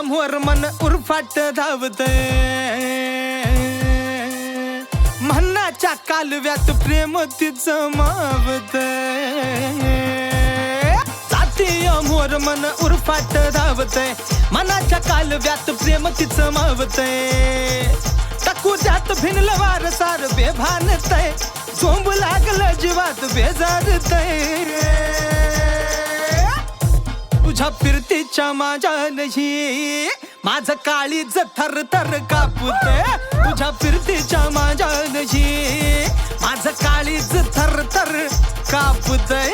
मोर मन उरफाट धावते, मनाच्या कालव्यात प्रेम तिचं मावते. जातीय मोर मन उरफाट धावते, मनाच्या कालव्यात प्रेम तिचं मावते. टाकू द्यात भिनलं वार सार बेभानतय, झोंब लागलं जीवात बेजारतय. तुझ्या फिरतीच्या माझ्यानशी माझं काळीज थर थर कापूतय. तुझ्या फिरतीच्या माझ्यानशी माझं काळीज थर थर कापूतय.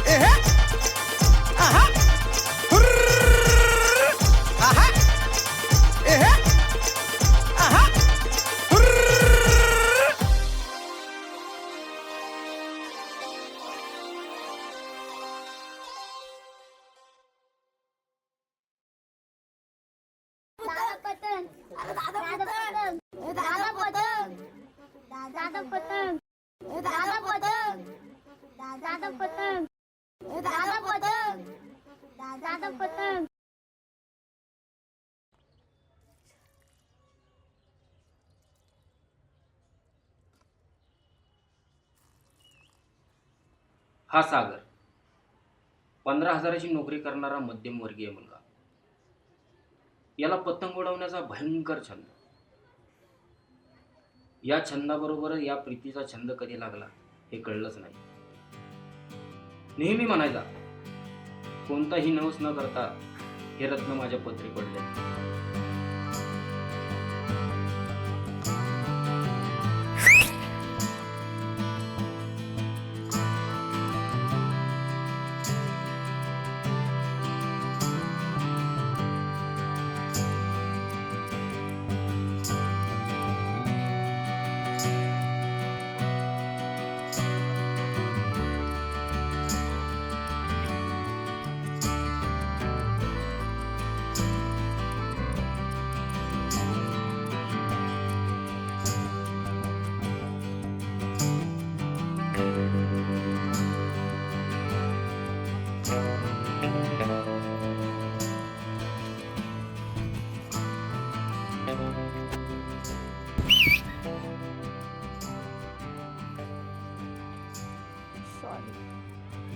आहा आहा आहा. हा सागर 15,000ची नोकरी करणारा मध्यमवर्गीय मुलगा. याला पतंग उडवण्याचा भयंकर छंद. या छंदाबरोबर या प्रीतीचा छंद कधी लागला हे कळलंच नाही. नेहमी म्हणायचा, कोणताही नवस न करता हे रत्न माझ्या पदरी पडले.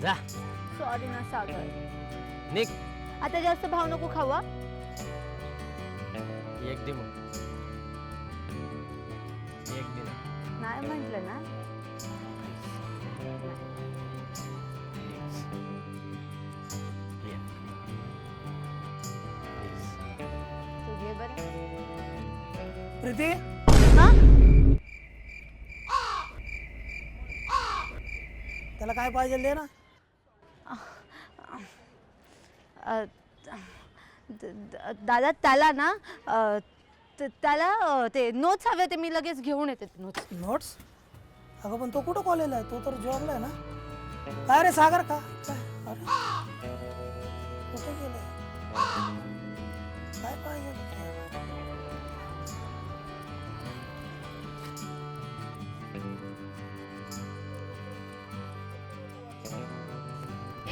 जा. सॉरी ना सागर. निक आता जास्त भाव नको खावा. एक दे मग. एक दे ना. नाही म्हटलं ना. तू घे बरं. प्रीती हा? त्याला काय पाहिजे दे ना. दादा त्याला ना त्याला ते नोट्स हवे ते मी लगेच घेऊन येते. नोट्स. नोट्स? अगं पण तो कुठं कॉलेजला आहे? तो तर जॉबला आहे ना. काय रे सागर का काय? अरे कुठे गेलाय? काय पाहिजे?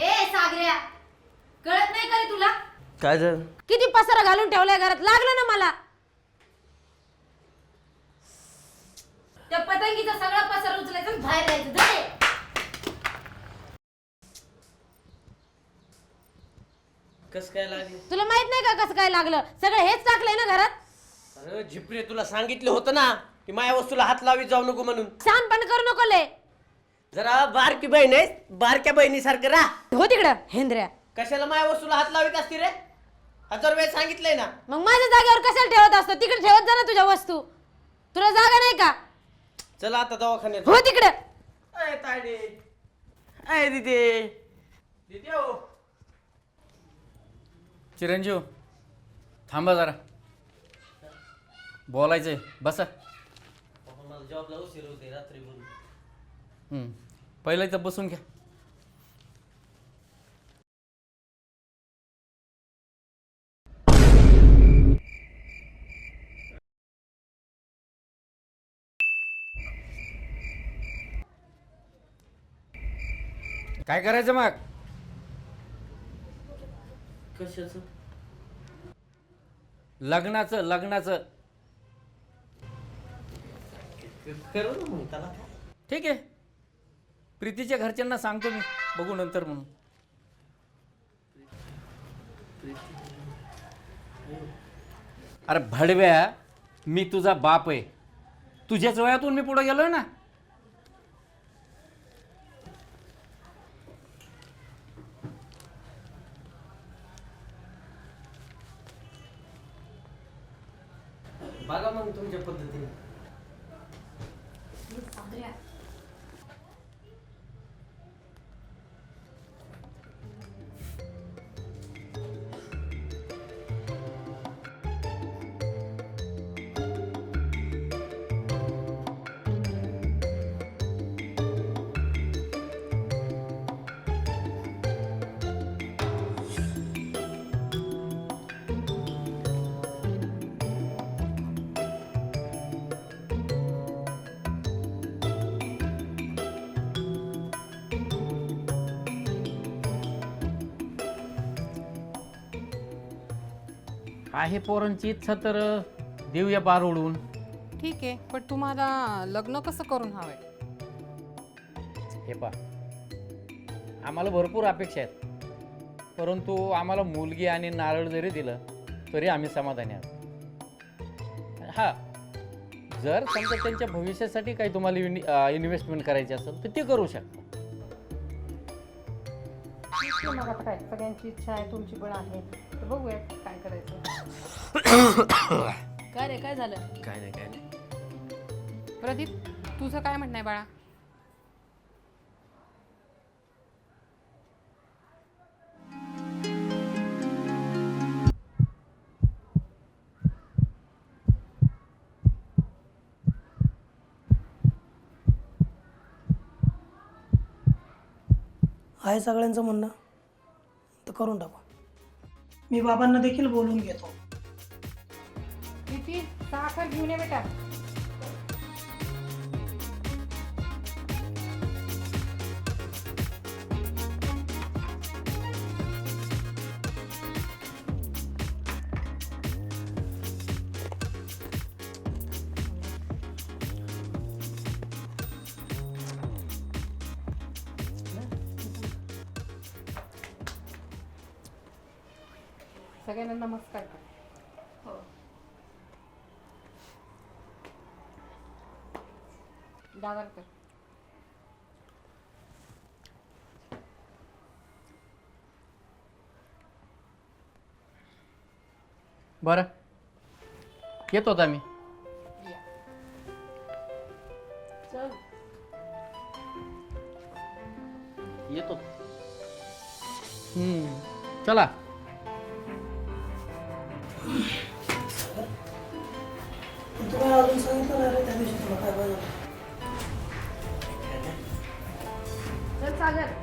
ए सागऱ्या, कळत नाही का रे तुला? काय झालं? किती पसारा घालून ठेवलाय घरात, लागलं ना मला. त्या पतंगीचा सगळा पसारा उचलायचा आणि बाहेर जायचं. जाय. कस काय लागले? तुला माहित नाही का कसं काय लागलं? सगळं हेच टाकलंय ना घरात. अरे झिपरे, तुला सांगितलं होतं ना की माझ्या वस्तूला हात लावीत जाऊ नको म्हणून. शहाणपण करू नको लय. जरा बारकी बहीण आहे, बारक्या बहिणीसारखं राह. हो तिकडं हेंद्र्या. कशाला माझ्या वस्तूला हात लावीत असती रे? 1000 वेळ सांगितलंय ना. मग माझ्या जागेवर कशाला ठेवत असतो? तिकडे ठेवत जा ना तुझ्या वस्तू. तुला जागा नाही का? चला आता दवाखान्यात. हो तिकडं. अय तायडे, अय दिदे, दिदे हो. चिरंजीव थांबा जरा, बोलायचंय. बसा. मला जॉबला उशीर होते रात्री म्हणून. पहिलं इथं बसून घ्या. काय करायचं मग? कशाचं? लग्नाचं लग्नाचं. करू ना मग त्याला काय. ठीक आहे, प्रीतीच्या घरच्यांना सांगतो मी, बघू नंतर म्हणून. अरे भडव्या, मी तुझा बाप आहे, तुझ्याच वयातून मी पुढे गेलोय ना. बघा मग तुमच्या पद्धतीने. आहे पोरांची इच्छा तर देऊया पार उडवून. ठीक आहे, पण तुम्हाला लग्न कसं करून हवंय? हे पा, आम्हाला भरपूर अपेक्षा आहेत, परंतु आम्हाला मुलगी आणि नारळ जरी दिलं तरी आम्ही समाधानी आहोत. हा, जर समजा त्यांच्या भविष्यासाठी काही तुम्हाला इन्व्हेस्टमेंट करायची असेल तर ते करू शकता. मग आता काय, सगळ्यांची इच्छा आहे, तुमची पण आहे, तर बघूया काय करायचं. काय रे, काय झालं? काय नाही काय नाही. प्रदीप, तुझं काय म्हणणं आहे बाळा? आहे सगळ्यांचं म्हणणं तर करून टाकू. मी बाबांना देखील बोलून घेतो. प्रीती, साखर घेऊन ये बेटा. सगळ्यांना नमस्कार कर. दादा कर. बरं, येतो आता मी. चल. येतो. चला. तुम्ही अजून सांगितलं नाही रे त्या दिवशी तुला काय पाहिजे. चल सागर.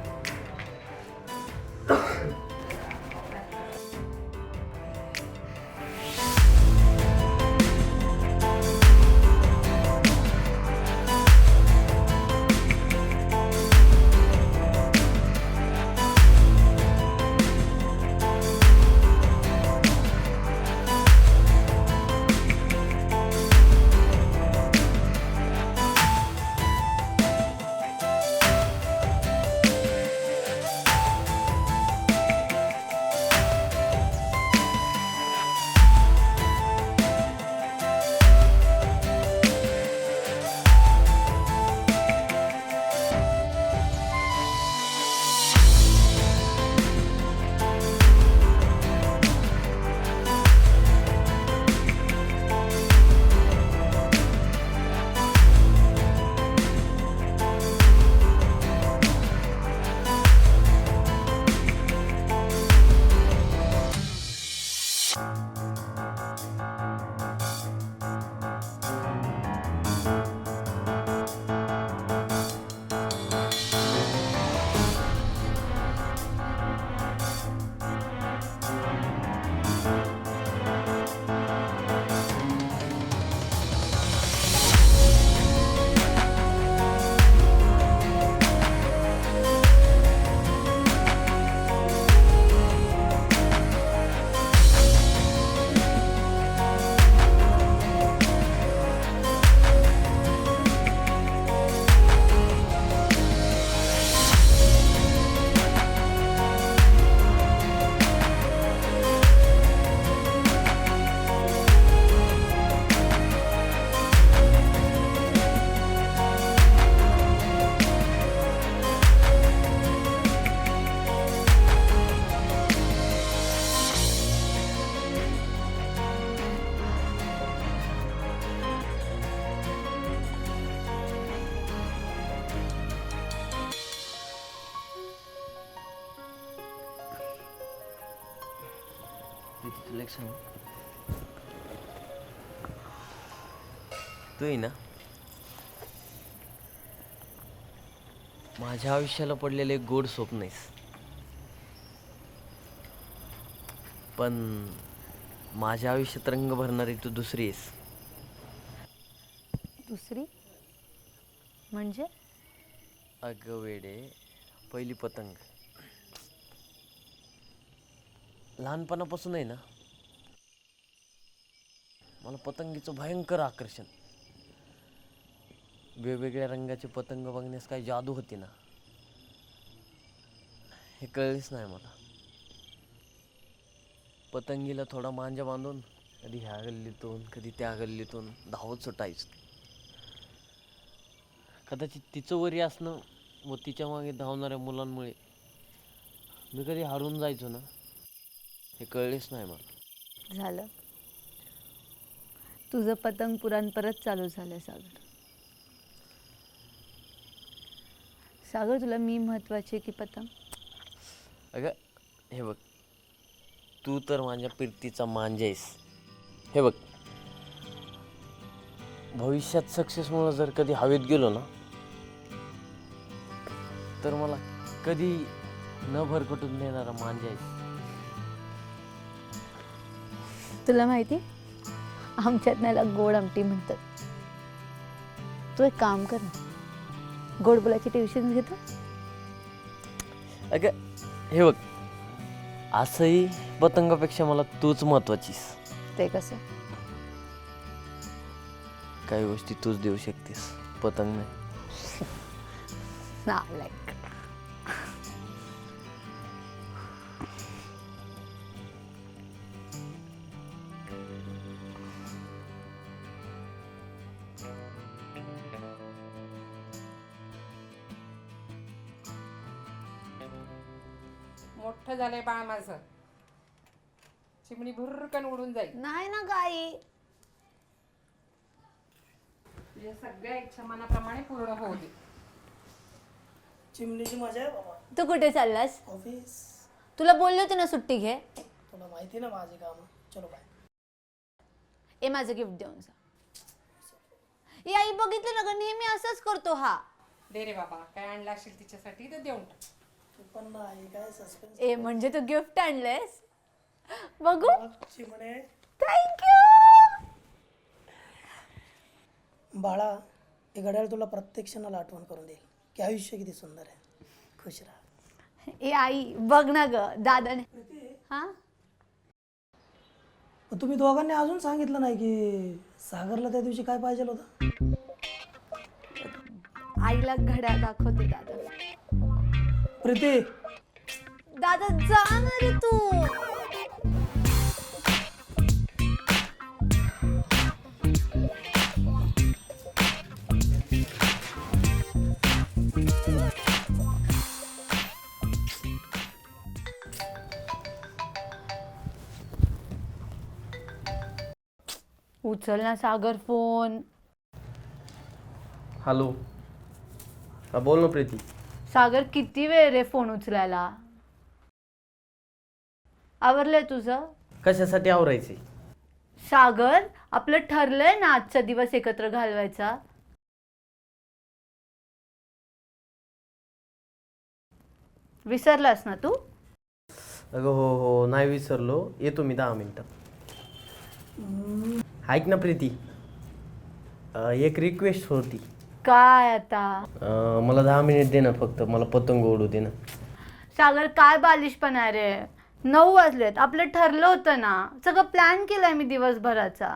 एक सांग. तू ना माझ्या आयुष्याला पडलेलं एक गोड स्वप्न आहेस, पण माझ्या आयुष्यात रंग भरणारी तू दुसरी आहेस. दुसरी म्हणजे? अगं वेडे, पहिली पतंग. लहानपणापासून आहे ना मला पतंगीचं भयंकर आकर्षण. वेगवेगळ्या रंगाचे पतंग बघण्यास काय जादू होती ना, हे कळलेच नाही मला. पतंगीला थोडा मांजा बांधून कधी ह्या गल्लीतून कधी त्या गल्लीतून धावत सुटायचं. कदाचित तिचं वरी असणं व तिच्या मागे धावणाऱ्या मुलांमुळे मी कधी हारून जायचो ना, हे कळलेच नाही मला. झालं, तुझं पतंग पुराण परत चालू झालं सागर. सागर, तुला मी महत्वाची की पतंग? अगं हे बघ, तू तर माझ्या प्रीतीचा मांजा आहेस. हे बघ, भविष्यात सक्सेसमुळे जर कधी हवेत गेलो ना, तर मला कधी न भरकटून देणारा मांजा आहेस. तुला माहिती, आमच्यात नाला गोड आमटी म्हणतात. तू एक काम कर ना, गोड बोलायची ट्युशन घेतो. अगं हे बघ, असंही पतंगापेक्षा मला तूच महत्वाचीस. ते कसं? काही गोष्टी तूच देऊ शकतेस, पतंग नाही. नालायक. मोठं झालंय बाळ माझं, चिमणी भुर्रकन उडून जाईल. नाही ना गाई. तुझ्या सगळ्या इच्छा मनाप्रमाणे पूर्ण होऊ दे. चिमणीची मजा आहे बाबा. तू कुठे चाललास? ऑफिस. तुला बोलले होते ना सुट्टी घे. तुला माहिती ना माझी कामं. चलो बाय. ए, माझं गिफ्ट देऊन जा. ए आई, बघितलं ना ग, नेहमी असंच करतो हा. दे रे बाबा, काय आणलं असेल तिच्यासाठी तर देऊन टाक. तू पण नाही काय सस्पेन्स. ए, म्हणजे तू गिफ्ट आणलंयस? बघू. चिमणे. थँक्यू. बाळा, हे घड्याळ तुला प्रत्येक क्षणाला आठवण करून देईल की आयुष्य किती सुंदर आहे. खुश राहा. ए आई, बघ ना ग, दादाने. हा, पण तुम्ही दोघांनी अजून सांगितलं नाही की सागरला त्या दिवशी काय पाहिजे होतं. आईला घड्याळ दाखवते दादा. प्रीती, दादा जा ना रे तू. उचल ना सागर फोन. हॅलो, हा बोल ना प्रीती. सागर, किती वेळ रे फोन उचलायला? आवरलंय तुझं? कशासाठी आवरायचे? सागर, आपलं ठरलंय ना आजचा दिवस एकत्र घालवायचा. विसरलास ना तू? अगं हो हो, नाही विसरलो. येतो मी 10 मिनिटात. ऐक ना प्रीती, एक रिक्वेस्ट होती. काय आता? मला 10 मिनिट दे ना फक्त, मला पतंग उडू दे ना. सागर, काय बालिशपणा रे. 9 वाजलेत, आपलं ठरलं होतं ना, सगळं प्लॅन केलाय मी दिवसभराचा.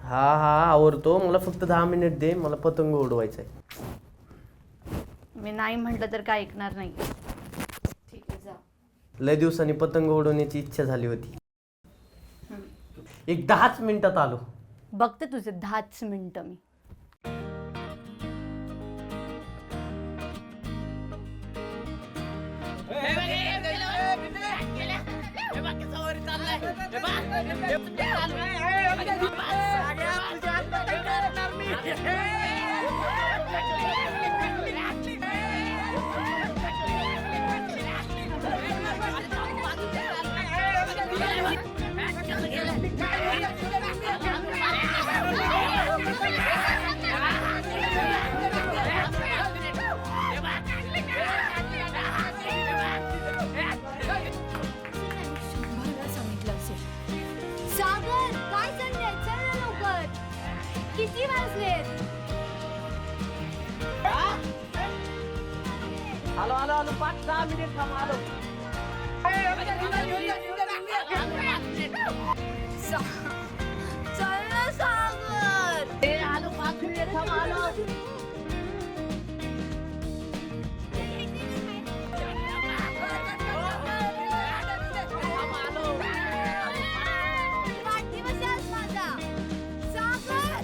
हा हा, आवडतो. मला फक्त 10 मिनिट दे, मला पतंग उडवायचा आहे. मी नाही म्हटलं तर काय ऐकणार नाही. ठीक आहे, जा. लय दिवसांनी पतंग उडवण्याची इच्छा झाली होती. एक 10च मिनिटात आलो. बघते तुझे 10च मिनिटं मी. किती वाजलेत? आलो आलो आलो 5-6 मिनिट थांब आलो. चल ना सागर. आलो 5 मिनिट थांब आलो. वाढदिवस आहे आज माझा. सागर.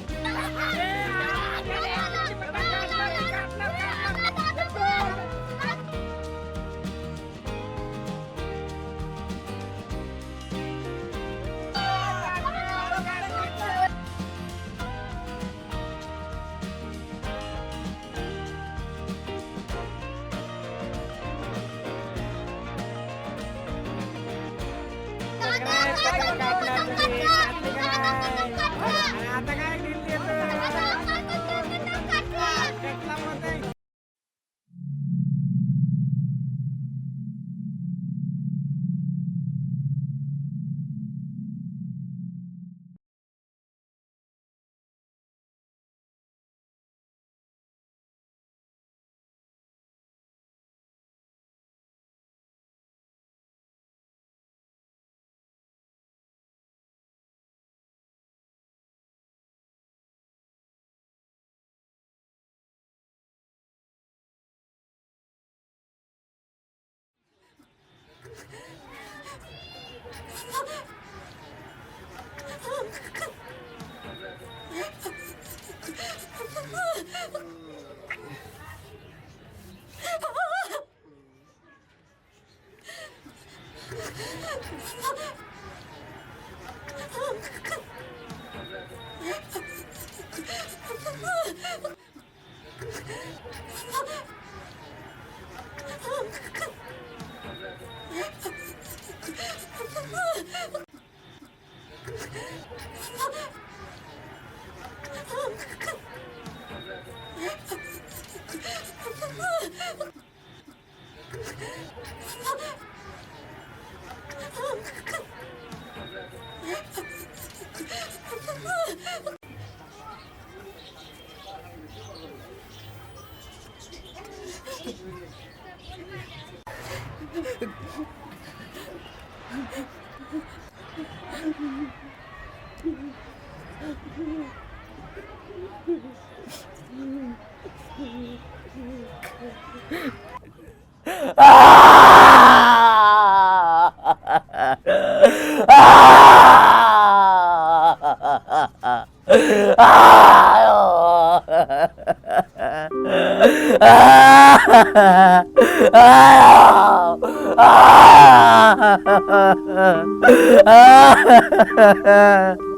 Ah!